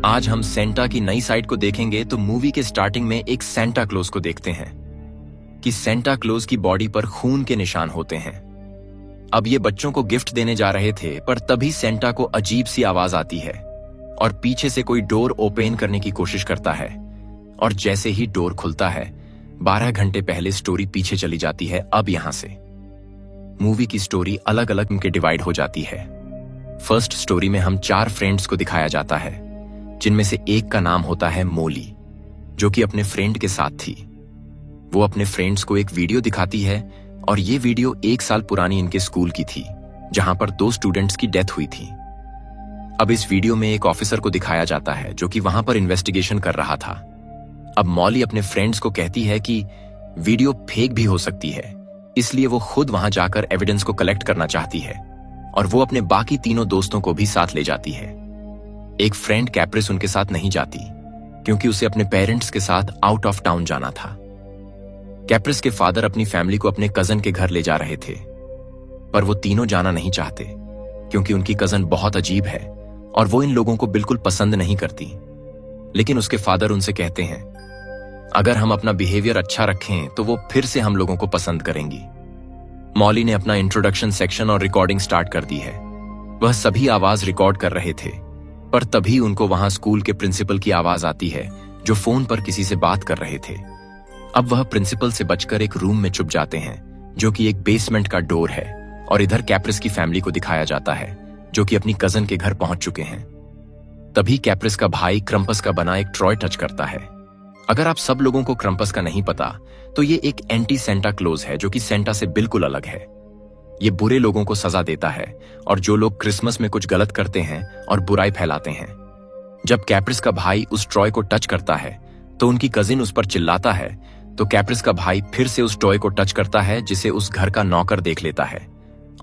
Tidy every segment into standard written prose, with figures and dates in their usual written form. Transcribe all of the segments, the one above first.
आज हम सेंटा की नई साइड को देखेंगे तो मूवी के स्टार्टिंग में एक सेंटा क्लॉज को देखते हैं कि सेंटा क्लॉज की बॉडी पर खून के निशान होते हैं। अब ये बच्चों को गिफ्ट देने जा रहे थे, पर तभी सेंटा को अजीब सी आवाज आती है और पीछे से कोई डोर ओपन करने की कोशिश करता है। और जैसे ही डोर खुलता है, 12 घंटे पहले स्टोरी पीछे चली जाती है। अब यहां से मूवी की स्टोरी अलग अलग के डिवाइड हो जाती है। फर्स्ट स्टोरी में हम 4 फ्रेंड्स को दिखाया जाता है, जिनमें से एक का नाम होता है मोली, जो कि अपने फ्रेंड के साथ थी। वो अपने फ्रेंड्स को एक वीडियो दिखाती है और ये वीडियो 1 साल पुरानी इनके स्कूल की थी, जहां पर 2 स्टूडेंट्स की डेथ हुई थी। अब इस वीडियो में एक ऑफिसर को दिखाया जाता है जो कि वहां पर इन्वेस्टिगेशन कर रहा था। अब मॉली अपने फ्रेंड्स को कहती है कि वीडियो फेक भी हो सकती है, इसलिए वो खुद वहां जाकर एविडेंस को कलेक्ट करना चाहती है और वो अपने बाकी तीनों दोस्तों को भी साथ ले जाती है। एक फ्रेंड कैप्रिस उनके साथ नहीं जाती, क्योंकि उसे अपने पेरेंट्स के साथ आउट ऑफ टाउन जाना था। कैप्रिस के फादर अपनी फैमिली को अपने कजन के घर ले जा रहे थे, पर वो तीनों जाना नहीं चाहते, क्योंकि उनकी कजन बहुत अजीब है और वो इन लोगों को बिल्कुल पसंद नहीं करती। लेकिन उसके फादर उनसे कहते हैं, अगर हम अपना बिहेवियर अच्छा रखें तो वो फिर से हम लोगों को पसंद करेंगी। मॉली ने अपना इंट्रोडक्शन सेक्शन और रिकॉर्डिंग स्टार्ट कर दी है। वह सभी आवाज रिकॉर्ड कर रहे थे, पर तभी उनको वहां स्कूल के प्रिंसिपल की आवाज आती है, जो फोन पर किसी से बात कर रहे थे। अब वह प्रिंसिपल से बचकर एक रूम में छुप जाते हैं, जो कि एक बेसमेंट का डोर है। और इधर कैप्रिस की फैमिली को दिखाया जाता है, जो कि अपनी कजन के घर पहुंच चुके हैं। तभी कैप्रिस का भाई क्रम्पस का बना एक ट्रॉय टच करता है। अगर आप सब लोगों को क्रम्पस का नहीं पता, तो ये एक एंटी सेंटा क्लॉज है, जो कि सेंटा से बिल्कुल अलग है। ये बुरे लोगों को सजा देता है और जो लोग क्रिसमस में कुछ गलत करते हैं और बुराई फैलाते हैं। जब कैप्रिस का भाई उस टॉय को टच करता है, तो उनकी कजिन उस पर चिल्लाता है, तो कैप्रिस का भाई फिर से उस टॉय को टच करता है, जिसे उस घर का नौकर देख लेता है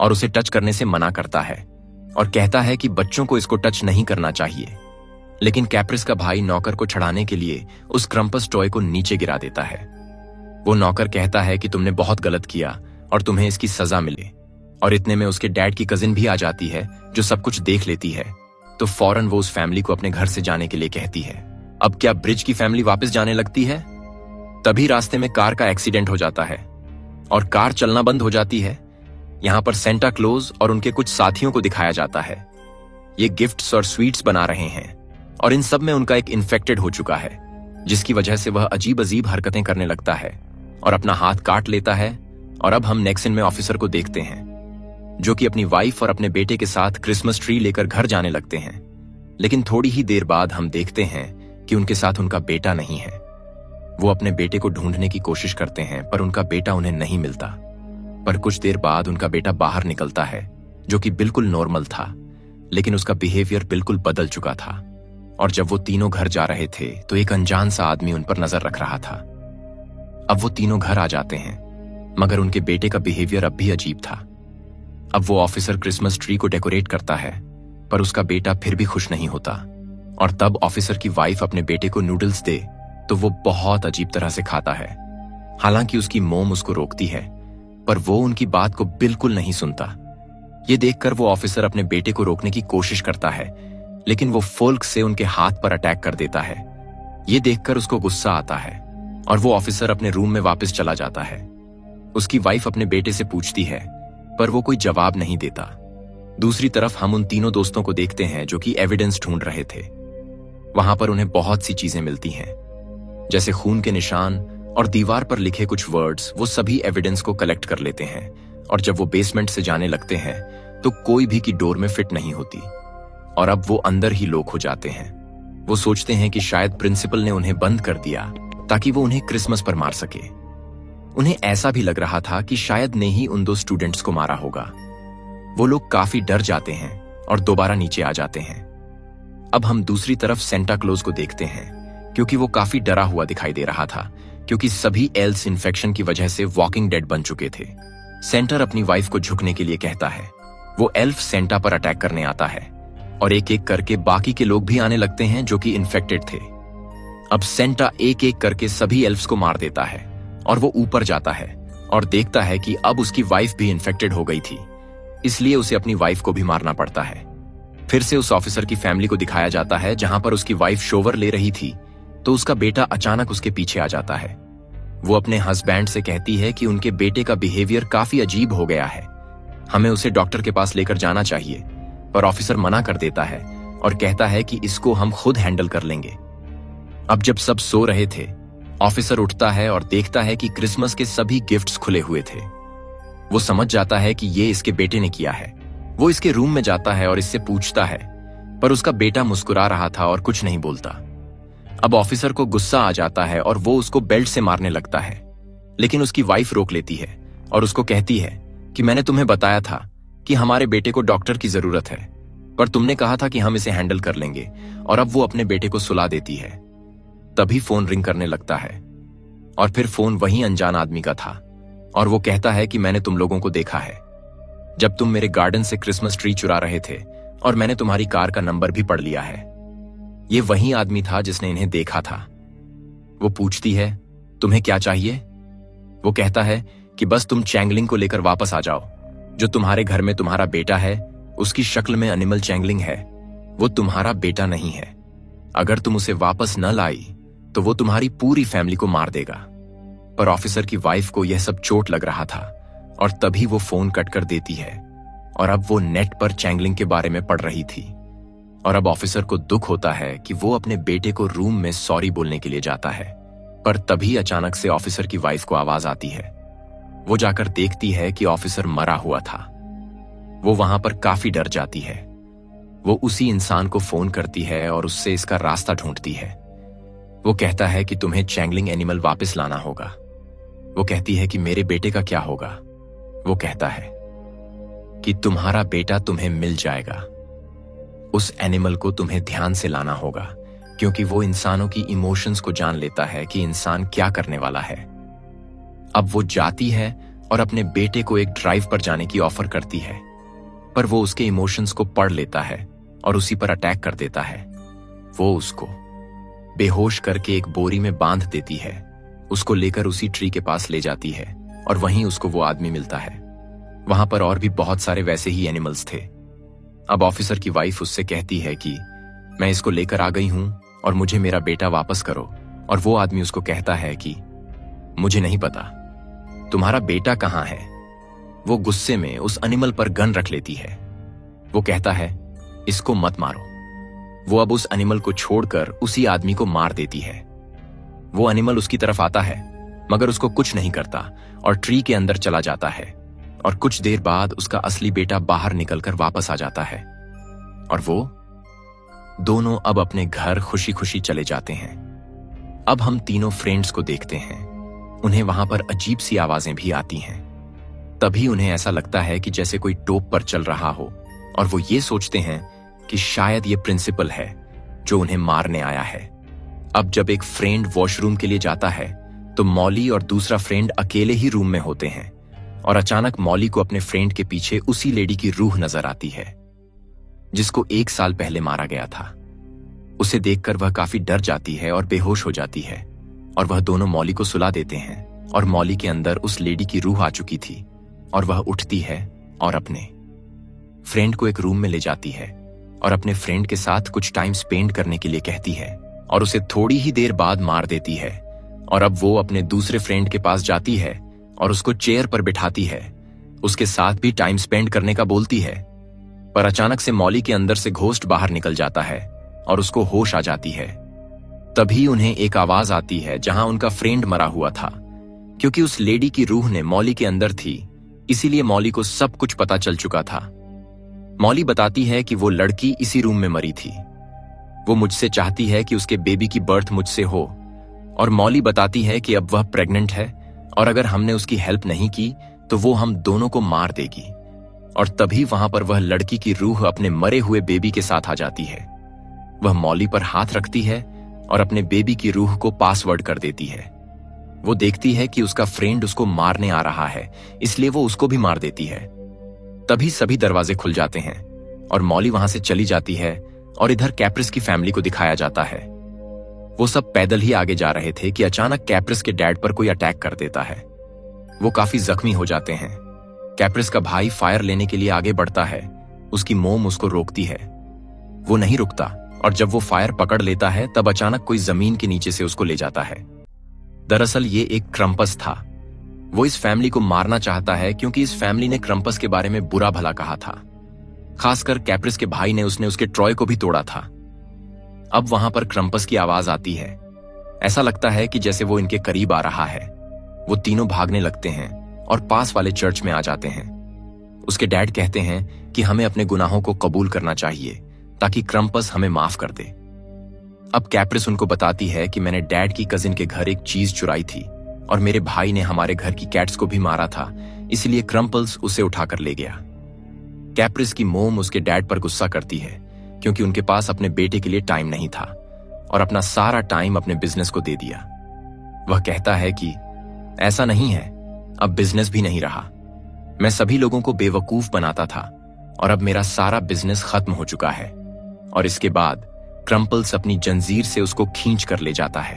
और उसे टच करने से मना करता है और कहता है कि बच्चों को इसको टच नहीं करना चाहिए। लेकिन कैप्रिस का भाई नौकर को छड़ाने के लिए उस क्रम्पस टॉय को नीचे गिरा देता है। वो नौकर कहता है कि तुमने बहुत गलत किया और तुम्हें इसकी सजा मिले। और इतने में उसके डैड की कजिन भी आ जाती है, जो सब कुछ देख लेती है। तो फौरन वो उस फैमिली को अपने घर से जाने के लिए कहती है। अब क्या ब्रिज की फैमिली वापस जाने लगती है? तभी रास्ते में कार का एक्सीडेंट हो जाता है और कार चलना बंद हो जाती है। यहां पर सेंटा क्लॉज और उनके कुछ साथियों को दिखाया जाता है। ये गिफ्ट्स और स्वीट्स बना रहे हैं और इन सब में उनका एक इन्फेक्टेड हो चुका है, जिसकी वजह से वह अजीब अजीब हरकतें करने लगता है और अपना हाथ काट लेता है। और अब हम नेक्स्ट सीन में ऑफिसर को देखते हैं, जो कि अपनी वाइफ और अपने बेटे के साथ क्रिसमस ट्री लेकर घर जाने लगते हैं। लेकिन थोड़ी ही देर बाद हम देखते हैं कि उनके साथ उनका बेटा नहीं है। वो अपने बेटे को ढूंढने की कोशिश करते हैं, पर उनका बेटा उन्हें नहीं मिलता। पर कुछ देर बाद उनका बेटा बाहर निकलता है, जो कि बिल्कुल नॉर्मल था, लेकिन उसका बिहेवियर बिल्कुल बदल चुका था। और जब वो तीनों घर जा रहे थे, तो एक अनजान सा आदमी उन पर नजर रख रहा था। अब वो तीनों घर आ जाते हैं, मगर उनके बेटे का बिहेवियर अब भी अजीब था। अब वो ऑफिसर क्रिसमस ट्री को डेकोरेट करता है, पर उसका बेटा फिर भी खुश नहीं होता। और तब ऑफिसर की वाइफ अपने बेटे को नूडल्स दे, तो वो बहुत अजीब तरह से खाता है। हालांकि उसकी मोम उसको रोकती है, पर वो उनकी बात को बिल्कुल नहीं सुनता। ये देखकर वो ऑफिसर अपने बेटे को रोकने की कोशिश करता है, लेकिन वो फोल्क से उनके हाथ पर अटैक कर देता है। ये देखकर उसको गुस्सा आता है और वो ऑफिसर अपने रूम में वापस चला जाता है। उसकी वाइफ अपने बेटे से पूछती है, पर वो कोई जवाब नहीं देता। दूसरी तरफ हम उन तीनों दोस्तों को देखते हैं, जो कि एविडेंस ढूंढ रहे थे। वहां पर उन्हें बहुत सी चीजें मिलती हैं, जैसे खून के निशान और दीवार पर लिखे कुछ वर्ड्स। वो सभी एविडेंस को कलेक्ट कर लेते हैं और जब वो बेसमेंट से जाने लगते हैं, तो कोई भी की डोर में फिट नहीं होती और अब वो अंदर ही लॉक हो जाते हैं। वो सोचते हैं कि शायद प्रिंसिपल ने उन्हें बंद कर दिया ताकि वो उन्हें क्रिसमस पर मार सके। उन्हें ऐसा भी लग रहा था कि शायद ने ही उन 2 स्टूडेंट्स को मारा होगा। वो लोग काफी डर जाते हैं और दोबारा नीचे आ जाते हैं। अब हम दूसरी तरफ सेंटा क्लॉज को देखते हैं, क्योंकि वो काफी डरा हुआ दिखाई दे रहा था, क्योंकि सभी एल्स इन्फेक्शन की वजह से वॉकिंग डेड बन चुके थे। सेंटर अपनी वाइफ को झुकने के लिए कहता है। वो एल्फ सेंटा पर अटैक करने आता है और एक एक करके बाकी के लोग भी आने लगते हैं, जो कि इन्फेक्टेड थे। अब सेंटा एक एक करके सभी एल्फ्स को मार देता है और वो ऊपर जाता है और देखता है कि अब उसकी वाइफ भी इन्फेक्टेड हो गई थी, इसलिए उसे अपनी वाइफ को भी मारना पड़ता है। फिर से उस ऑफिसर की फैमिली को दिखाया जाता है जहां पर उसकी वाइफ शोवर ले रही थी तो उसका बेटा अचानक उसके पीछे आ जाता है। वो अपने हस्बैंड से कहती है कि उनके बेटे का बिहेवियर काफी अजीब हो गया है, हमें उसे डॉक्टर के पास लेकर जाना चाहिए। पर ऑफिसर मना कर देता है और कहता है कि इसको हम खुद हैंडल कर लेंगे। अब जब सब सो रहे थे, ऑफिसर उठता है और देखता है कि क्रिसमस के सभी गिफ्ट्स खुले हुए थे। वो समझ जाता है कि ये इसके बेटे ने किया है। वो इसके रूम में जाता है और इससे पूछता है, पर उसका बेटा मुस्कुरा रहा था और कुछ नहीं बोलता। अब ऑफिसर को गुस्सा आ जाता है और वो उसको बेल्ट से मारने लगता है, लेकिन उसकी वाइफ रोक लेती है और उसको कहती है कि मैंने तुम्हें बताया था कि हमारे बेटे को डॉक्टर की जरूरत है, पर तुमने कहा था कि हम इसे हैंडल कर लेंगे। और अब वो अपने बेटे को सुला देती है। तभी फोन रिंग करने लगता है और फिर फोन वही अनजान आदमी का था और वो कहता है कि मैंने तुम लोगों को देखा है जब तुम मेरे गार्डन से क्रिसमस ट्री चुरा रहे थे, और मैंने तुम्हारी कार का नंबर भी पढ़ लिया है। ये वही आदमी था जिसने इन्हें देखा था। वो पूछती है, तुम्हें क्या चाहिए? वो कहता है कि बस तुम चैंगलिंग को लेकर वापस आ जाओ। जो तुम्हारे घर में तुम्हारा बेटा है, उसकी शक्ल में एनिमल चैंगलिंग है। वो तुम्हारा बेटा नहीं है। अगर तुम उसे वापस न लाई तो वो तुम्हारी पूरी फैमिली को मार देगा। पर ऑफिसर की वाइफ को यह सब चोट लग रहा था और तभी वो फोन कट कर देती है और अब वो नेट पर चैंगलिंग के बारे में पढ़ रही थी। और अब ऑफिसर को दुख होता है कि वो अपने बेटे को रूम में सॉरी बोलने के लिए जाता है, पर तभी अचानक से ऑफिसर की वाइफ को आवाज आती है। वो जाकर देखती है कि ऑफिसर मरा हुआ था। वो वहां पर काफी डर जाती है। वो उसी इंसान को फोन करती है और उससे इसका रास्ता ढूंढती है। वो कहता है कि तुम्हें चैंगलिंग एनिमल वापस लाना होगा। वो कहती है कि मेरे बेटे का क्या होगा? वो कहता है कि तुम्हारा बेटा तुम्हें मिल जाएगा। उस एनिमल को तुम्हें ध्यान से लाना होगा, क्योंकि वो इंसानों की इमोशंस को जान लेता है कि इंसान क्या करने वाला है। अब वो जाती है और अपने बेटे को एक ड्राइव पर जाने की ऑफर करती है, पर वो उसके इमोशंस को पढ़ लेता है और उसी पर अटैक कर देता है। वो उसको बेहोश करके एक बोरी में बांध देती है, उसको लेकर उसी ट्री के पास ले जाती है और वहीं उसको वो आदमी मिलता है। वहां पर और भी बहुत सारे वैसे ही एनिमल्स थे। अब ऑफिसर की वाइफ उससे कहती है कि मैं इसको लेकर आ गई हूं और मुझे मेरा बेटा वापस करो। और वो आदमी उसको कहता है कि मुझे नहीं पता, तुम्हारा बेटा कहां है? वो गुस्से में उस एनिमल पर गन रख लेती है। वो कहता है, इसको मत मारो। वो अब उस एनिमल को छोड़कर उसी आदमी को मार देती है। वो एनिमल उसकी तरफ आता है मगर उसको कुछ नहीं करता और ट्री के अंदर चला जाता है। और कुछ देर बाद उसका असली बेटा बाहर निकलकर वापस आ जाता है और वो दोनों अब अपने घर खुशी खुशी चले जाते हैं। अब हम तीनों फ्रेंड्स को देखते हैं। उन्हें वहां पर अजीब सी आवाजें भी आती हैं। तभी उन्हें ऐसा लगता है कि जैसे कोई टोप पर चल रहा हो और वो ये सोचते हैं कि शायद ये प्रिंसिपल है जो उन्हें मारने आया है। अब जब एक फ्रेंड वॉशरूम के लिए जाता है तो मॉली और दूसरा फ्रेंड अकेले ही रूम में होते हैं और अचानक मॉली को अपने फ्रेंड के पीछे उसी लेडी की रूह नजर आती है जिसको 1 साल पहले मारा गया था। उसे देखकर वह काफी डर जाती है और बेहोश हो जाती है और वह दोनों मॉली को सुला देते हैं और मॉली के अंदर उस लेडी की रूह आ चुकी थी और वह उठती है और अपने फ्रेंड को एक रूम में ले जाती है और अपने फ्रेंड के साथ कुछ टाइम स्पेंड करने के लिए कहती है और उसे थोड़ी ही देर बाद मार देती है। और अब वो अपने दूसरे फ्रेंड के पास जाती है और उसको चेयर पर बिठाती है, उसके साथ भी टाइम स्पेंड करने का बोलती है। पर अचानक से मॉली के अंदर से घोस्ट बाहर निकल जाता है और उसको होश आ जाती है। तभी उन्हें एक आवाज आती है जहां उनका फ्रेंड मरा हुआ था। क्योंकि उस लेडी की रूह ने मॉली के अंदर थी, इसीलिए मॉली को सब कुछ पता चल चुका था। मॉली बताती है कि वो लड़की इसी रूम में मरी थी। वो मुझसे चाहती है कि उसके बेबी की बर्थ मुझसे हो। और मॉली बताती है कि अब वह प्रेग्नेंट है और अगर हमने उसकी हेल्प नहीं की तो वो हम दोनों को मार देगी। और तभी वहां पर वह लड़की की रूह अपने मरे हुए बेबी के साथ आ जाती है। वह मॉली पर हाथ रखती है और अपने बेबी की रूह को पासवर्ड कर देती है। वो देखती है कि उसका फ्रेंड उसको मारने आ रहा है, इसलिए वो उसको भी मार देती है। तभी सभी दरवाजे खुल जाते हैं और मॉली वहां से चली जाती है और इधर कैप्रिस की फैमिली को दिखाया जाता है। वो सब पैदल ही आगे जा रहे थे कि अचानक कैप्रिस के डैड पर कोई अटैक कर देता है। वो काफी जख्मी हो जाते हैं। कैप्रिस का भाई फायर लेने के लिए आगे बढ़ता है। उसकी मोम उसको रोकती है, वो नहीं रुकता और जब वो फायर पकड़ लेता है तब अचानक कोई जमीन के नीचे से उसको ले जाता है। दरअसल ये एक क्रम्पस था। वो इस फैमिली को मारना चाहता है क्योंकि इस फैमिली ने क्रम्पस के बारे में बुरा भला कहा था। खासकर कैप्रिस के भाई ने उसके ट्रॉय को भी तोड़ा था। अब वहां पर क्रम्पस की आवाज आती है। ऐसा लगता है कि जैसे वो इनके करीब आ रहा है। वो तीनों भागने लगते हैं और पास वाले चर्च में आ जाते हैं। उसके डैड कहते हैं कि हमें अपने गुनाहों को कबूल करना चाहिए ताकि क्रम्पस हमें माफ कर दे। अब कैप्रिस उनको बताती है कि मैंने डैड की कजिन के घर एक चीज चुराई थी और मेरे भाई ने हमारे घर की कैट्स को भी मारा था, इसलिए क्रम्पल्स उसे उठाकर ले गया। कैप्रिस की मोम उसके डैड पर गुस्सा करती है क्योंकि उनके पास अपने बेटे के लिए टाइम नहीं था और अपना सारा टाइम अपने बिजनेस को दे दिया। वह कहता है कि ऐसा नहीं है, अब बिजनेस भी नहीं रहा। मैं सभी लोगों को बेवकूफ बनाता था और अब मेरा सारा बिजनेस खत्म हो चुका है। और इसके बाद क्रम्पल्स अपनी जंजीर से उसको खींच कर ले जाता है।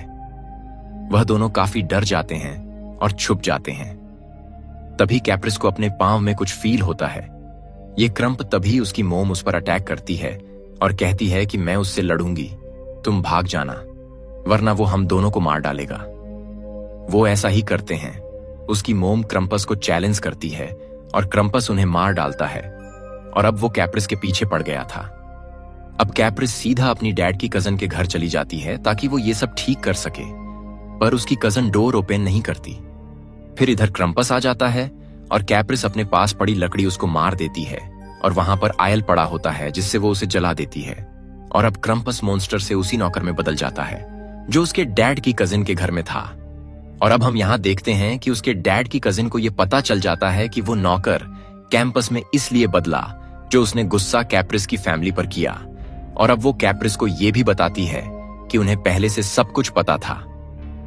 वह दोनों काफी डर जाते हैं और छुप जाते हैं। तभी कैप्रिस को अपने पांव में कुछ फील होता है। ये क्रम्प तभी उसकी मोम उस पर अटैक करती है और कहती है कि मैं उससे लड़ूंगी, तुम भाग जाना, वरना वो हम दोनों को मार डालेगा। वो ऐसा ही करते हैं। उसकी मोम क्रम्पस को चैलेंज करती है और क्रम्पस उन्हें मार डालता है और अब वो कैप्रिस के पीछे पड़ गया था। अब कैप्रिस सीधा अपनी डैड की कजन के घर चली जाती है ताकि वो ये सब ठीक कर सके, पर उसकी कजन डोर ओपन नहीं करती। फिर इधर क्रम्पस आ जाता है और कैप्रिस अपने पास पड़ी लकड़ी उसको मार देती है और वहां पर आयल पड़ा होता है जिससे वो उसे जला देती है। और अब क्रम्पस मॉन्स्टर से उसी नौकर में बदल जाता है जो उसके डैड की कजिन के घर में था। और अब हम यहां देखते हैं कि उसके डैड की कजिन को यह पता चल जाता है कि वो नौकर कैंपस में इसलिए बदला जो उसने गुस्सा कैप्रिस की फैमिली पर किया। और अब वो कैप्रिस को यह भी बताती है कि उन्हें पहले से सब कुछ पता था,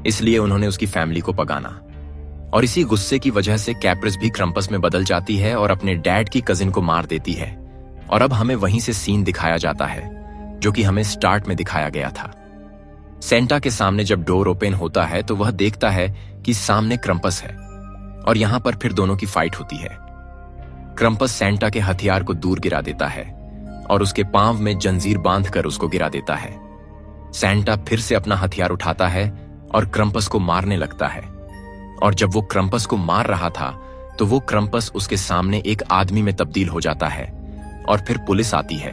इसलिए उन्होंने उसकी फैमिली को पगाना। और इसी गुस्से की वजह से कैप्रिस भी क्रम्पस में बदल जाती है और अपने डैड की कजिन को मार देती है। और अब हमें वहीं से सीन दिखाया जाता है जो कि हमें स्टार्ट में दिखाया गया था। सेंटा के सामने जब डोर ओपन होता है तो वह देखता है कि सामने क्रम्पस है और यहां पर फिर दोनों की फाइट होती है। क्रम्पस सेंटा के हथियार को दूर गिरा देता है और उसके पांव में जंजीर बांधकर उसको गिरा देता है। सेंटा फिर से अपना हथियार उठाता है और क्रम्पस को मारने लगता है। और जब वो क्रम्पस को मार रहा था तो वो क्रम्पस उसके सामने एक आदमी में तब्दील हो जाता है। और फिर पुलिस आती है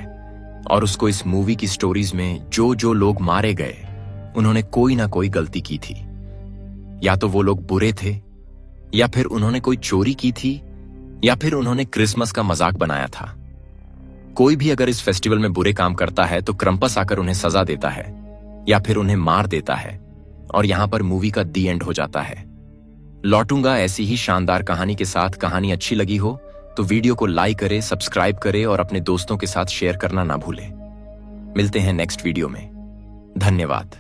और उसको इस मूवी की स्टोरीज में जो जो लोग मारे गए उन्होंने कोई ना कोई गलती की थी। या तो वो लोग बुरे थे, या फिर उन्होंने कोई चोरी की थी, या फिर उन्होंने क्रिसमस का मजाक बनाया था। कोई भी अगर इस फेस्टिवल में बुरे काम करता है तो क्रम्पस आकर उन्हें सजा देता है या फिर उन्हें मार देता है और यहां पर मूवी का दी एंड हो जाता है। लौटूंगा ऐसी ही शानदार कहानी के साथ। कहानी अच्छी लगी हो तो वीडियो को लाइक करें, सब्सक्राइब करें और अपने दोस्तों के साथ शेयर करना ना भूलें। मिलते हैं नेक्स्ट वीडियो में। धन्यवाद।